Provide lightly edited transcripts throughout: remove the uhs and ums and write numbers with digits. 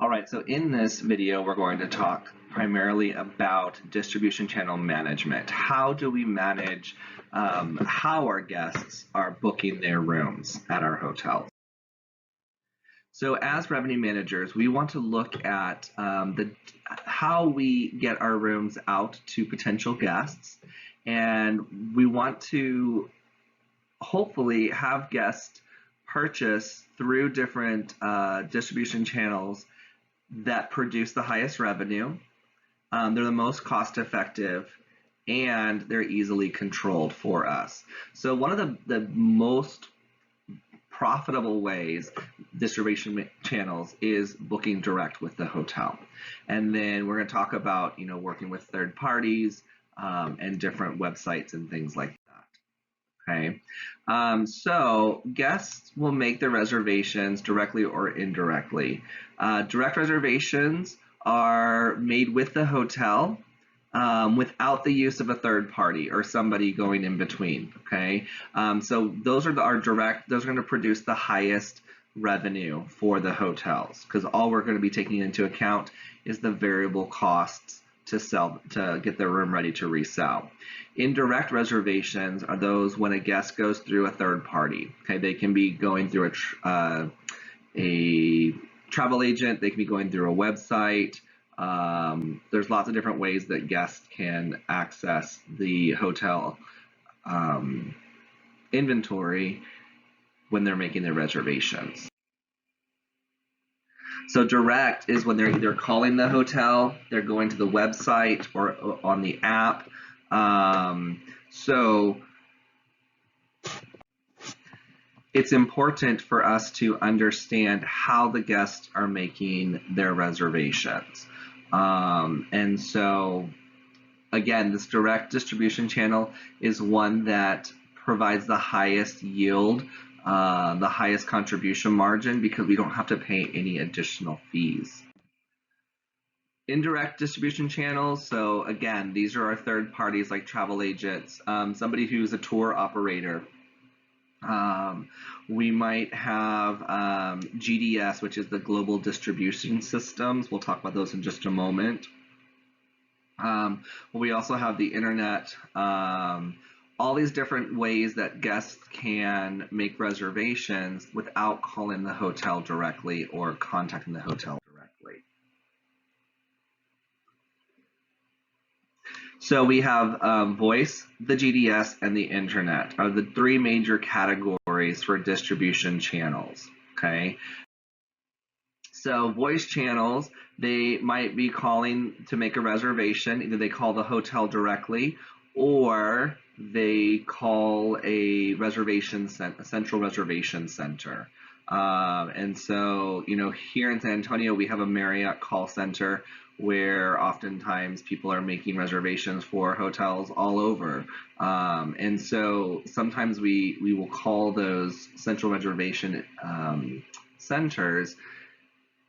All right, so in this video, we're going to talk primarily about distribution channel management. How do we manage how our guests are booking their rooms at our hotels? So as revenue managers, we want to look at how we get our rooms out to potential guests, and we want to hopefully have guests purchase through different distribution channels that produce the highest revenue. They're the most cost effective, and they're easily controlled for us. So one of the most profitable ways distribution channels is booking direct with the hotel. And then we're going to talk about, working with third parties and different websites and things like that. Okay, so guests will make their reservations directly or indirectly. Direct reservations are made with the hotel without the use of a third party or somebody going in between. Okay, so those are our direct. Those are going to produce the highest revenue for the hotels because all we're going to be taking into account is the variable costs to get their room ready to resell. Indirect reservations are those when a guest goes through a third party. Okay, they can be going through a travel agent, they can be going through a website. There's lots of different ways that guests can access the hotel inventory when they're making their reservations. So direct is when they're either calling the hotel, they're going to the website or on the app. So it's important for us to understand how the guests are making their reservations. And so, again, this direct distribution channel is one that provides the highest yield, the highest contribution margin, because we don't have to pay any additional fees. Indirect distribution channels, so again, these are our third parties like travel agents, somebody who's a tour operator. We might have GDS, which is the Global Distribution Systems. We'll talk about those in just a moment. We also have the internet, all these different ways that guests can make reservations without calling the hotel directly or contacting the hotel directly. So we have voice, the GDS, and the internet are the three major categories for distribution channels, okay? So voice channels, they might be calling to make a reservation. Either they call the hotel directly or they call a central reservation center. And so, here in San Antonio, we have a Marriott call center where oftentimes people are making reservations for hotels all over. And so sometimes we will call those central reservation centers,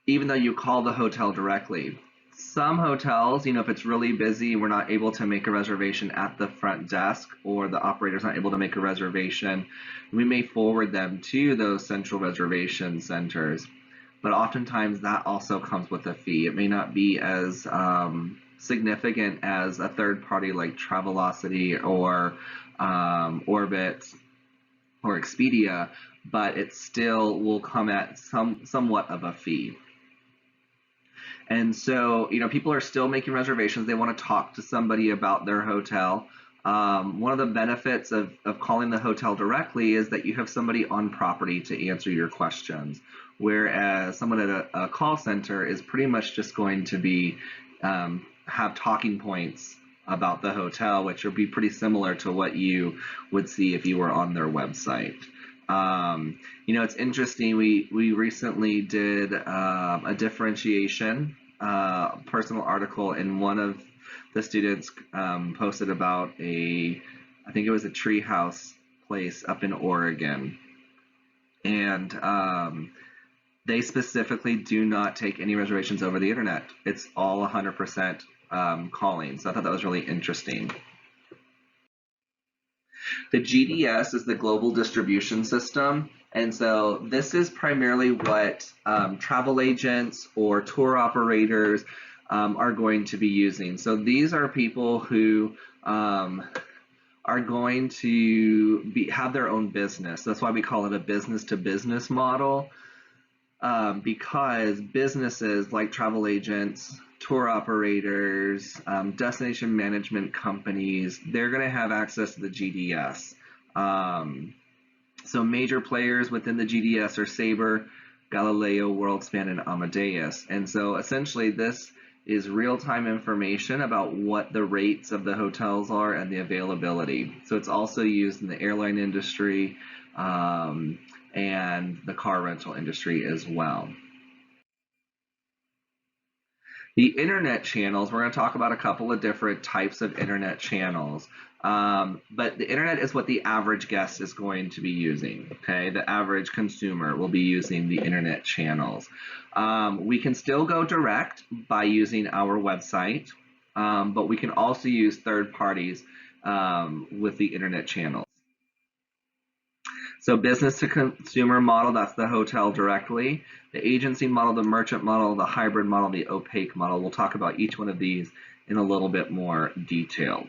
even though you call the hotel directly. Some hotels, if it's really busy, we're not able to make a reservation at the front desk or the operator's not able to make a reservation, we may forward them to those central reservation centers. But oftentimes that also comes with a fee. It may not be as significant as a third party like Travelocity or Orbit or Expedia, but it still will come at somewhat of a fee. And so, people are still making reservations. They want to talk to somebody about their hotel. One of the benefits of calling the hotel directly is that you have somebody on property to answer your questions, whereas someone at a call center is pretty much just going to be have talking points about the hotel, which would be pretty similar to what you would see if you were on their website. It's interesting. We recently did a differentiation personal article, and one of the students posted about I think it was a treehouse place up in Oregon, and they specifically do not take any reservations over the internet. It's all 100% calling. So I thought that was really interesting. The GDS is the Global Distribution System, And so this is primarily what travel agents or tour operators are going to be using. So these are people who are going to have their own business. That's why we call it a business-to-business model, because businesses like travel agents, tour operators, destination management companies, they're going to have access to the GDS. So major players within the GDS are Sabre, Galileo, WorldSpan, and Amadeus. And so essentially this is real-time information about what the rates of the hotels are and the availability. So it's also used in the airline industry and the car rental industry as well. The internet channels, we're going to talk about a couple of different types of internet channels. But the internet is what the average guest is going to be using, okay? The average consumer will be using the internet channels. We can still go direct by using our website, but we can also use third parties with the internet channels. So business to consumer model, that's the hotel directly. The agency model, the merchant model, the hybrid model, the opaque model. We'll talk about each one of these in a little bit more detail.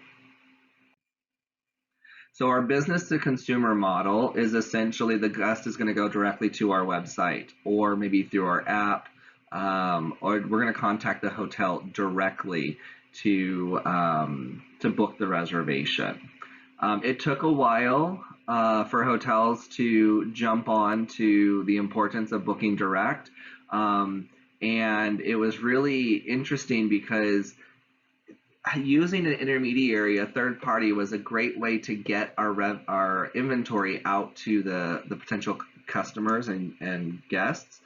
So our business to consumer model is essentially the guest is going to go directly to our website or maybe through our app, or we're going to contact the hotel directly to book the reservation. It took a while for hotels to jump on to the importance of booking direct. And it was really interesting because using an intermediary, a third party, was a great way to get our inventory out to the potential customers and guests.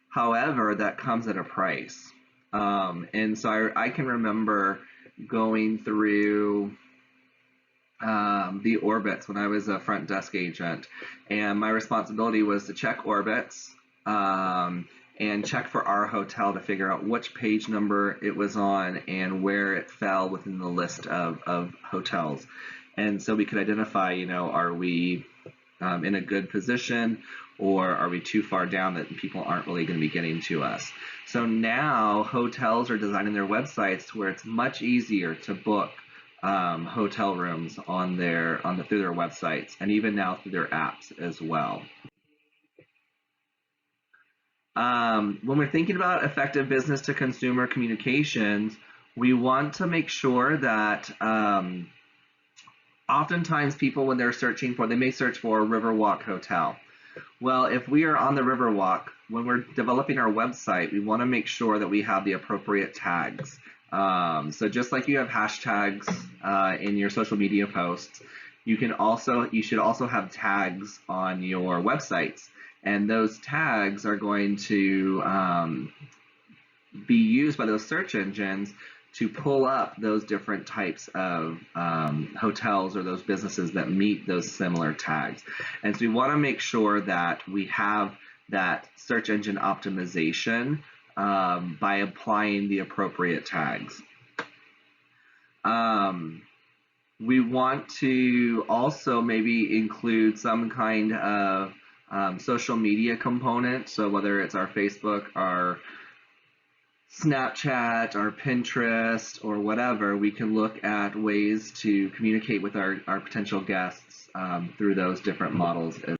However, that comes at a price. And so I can remember going through the orbits when I was a front desk agent, and my responsibility was to check orbits and check for our hotel to figure out which page number it was on and where it fell within the list of hotels. And so we could identify, are we in a good position, or are we too far down that people aren't really going to be getting to us? So now hotels are designing their websites to where it's much easier to book hotel rooms through their websites, and even now through their apps as well. When we're thinking about effective business to consumer communications, we want to make sure that oftentimes people, when they're searching they may search for a Riverwalk hotel. Well, if we are on the Riverwalk, when we're developing our website, we want to make sure that we have the appropriate tags. So just like you have hashtags in your social media posts, you should also have tags on your websites, and those tags are going to be used by those search engines to pull up those different types of hotels or those businesses that meet those similar tags. And so we want to make sure that we have that search engine optimization by applying the appropriate tags. We want to also maybe include some kind of social media component. So whether it's our Facebook, our Snapchat, our Pinterest, or whatever, we can look at ways to communicate with our potential guests through those different models as well.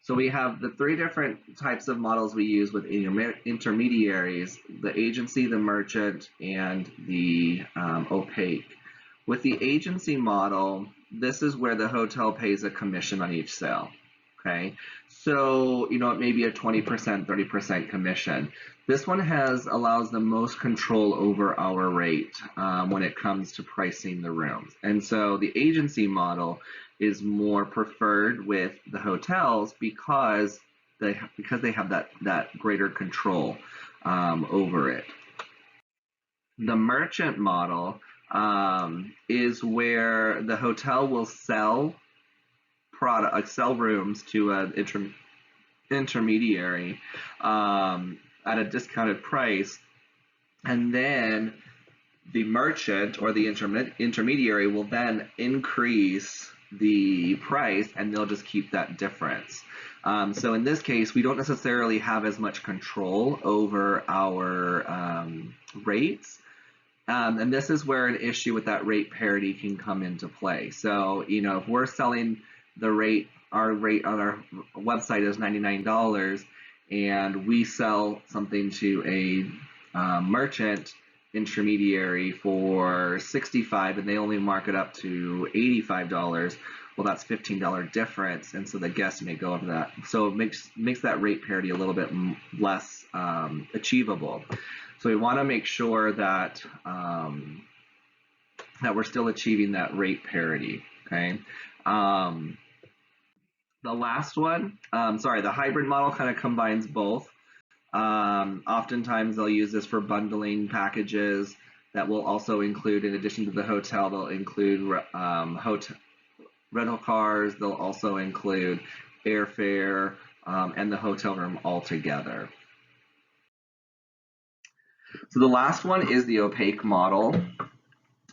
So we have the three different types of models we use with intermediaries: the agency, the merchant, and the opaque. With the agency model, this is where the hotel pays a commission on each sale. Okay, so it may be a 20%, 30% commission. This one allows the most control over our rate when it comes to pricing the rooms. And so the agency model is more preferred with the hotels because they have that greater control over it. The merchant model is where the hotel will sell rooms to an intermediary at a discounted price, and then the merchant or the intermediary will then increase the price, and they'll just keep that difference. So in this case, we don't necessarily have as much control over our rates. And this is where an issue with that rate parity can come into play. So, if we're selling the rate, our rate on our website is $99, and we sell something to a merchant intermediary for $65, and they only mark it up to $85. Well, that's $15 difference, and so the guest may go over that. So it makes that rate parity a little bit less achievable. So we want to make sure that that we're still achieving that rate parity. Okay. The last one, the hybrid model kind of combines both. Oftentimes they'll use this for bundling packages that will also include, in addition to the hotel, they'll include rental cars. They'll also include airfare and the hotel room all together. So the last one is the opaque model.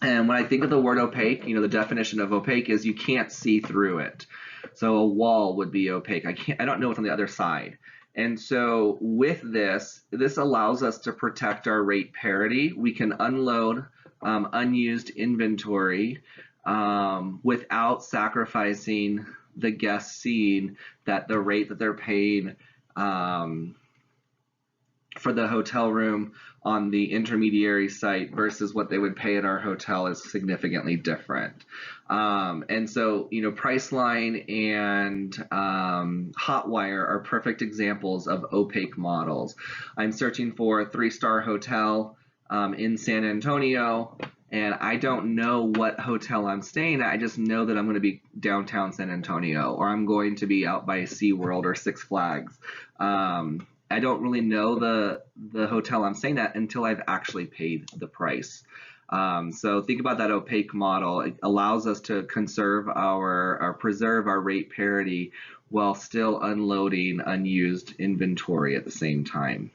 And when I think of the word opaque, the definition of opaque is you can't see through it. So a wall would be opaque. I don't know what's on the other side. And so with this allows us to protect our rate parity. We can unload unused inventory without sacrificing the guest seeing that the rate that they're paying for the hotel room on the intermediary site versus what they would pay at our hotel is significantly different. And so, Priceline and Hotwire are perfect examples of opaque models. I'm searching for a 3-star hotel in San Antonio, and I don't know what hotel I'm staying at. I just know that I'm going to be downtown San Antonio, or I'm going to be out by SeaWorld or Six Flags. I don't really know the hotel I'm staying at until I've actually paid the price. So think about that opaque model. It allows us to preserve our rate parity while still unloading unused inventory at the same time.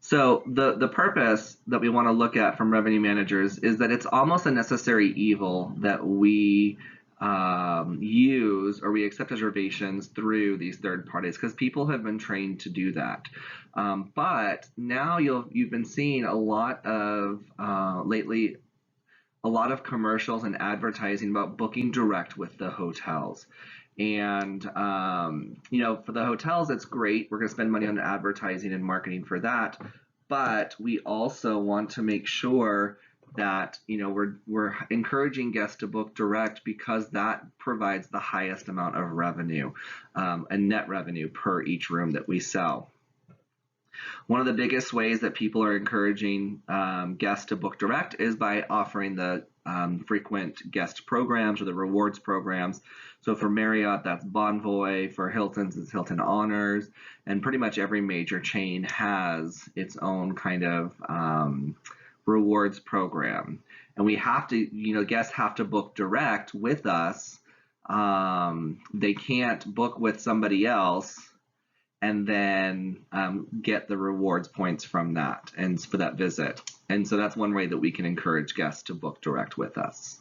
So the purpose that we want to look at from revenue managers is that it's almost a necessary evil that we use or we accept reservations through these third parties, because people have been trained to do that. But now you've been seeing a lot of lately, a lot of commercials and advertising about booking direct with the hotels. And for the hotels, it's great. We're going to spend money on advertising and marketing for that. But we also want to make sure that we're encouraging guests to book direct, because that provides the highest amount of revenue and net revenue per each room that we sell. One of the biggest ways that people are encouraging guests to book direct is by offering the frequent guest programs or the rewards programs. So for Marriott, that's Bonvoy. For Hilton's, it's Hilton Honors. And pretty much every major chain has its own kind of rewards program. And we have to, guests have to book direct with us. They can't book with somebody else and then get the rewards points from that and for that visit. And so that's one way that we can encourage guests to book direct with us.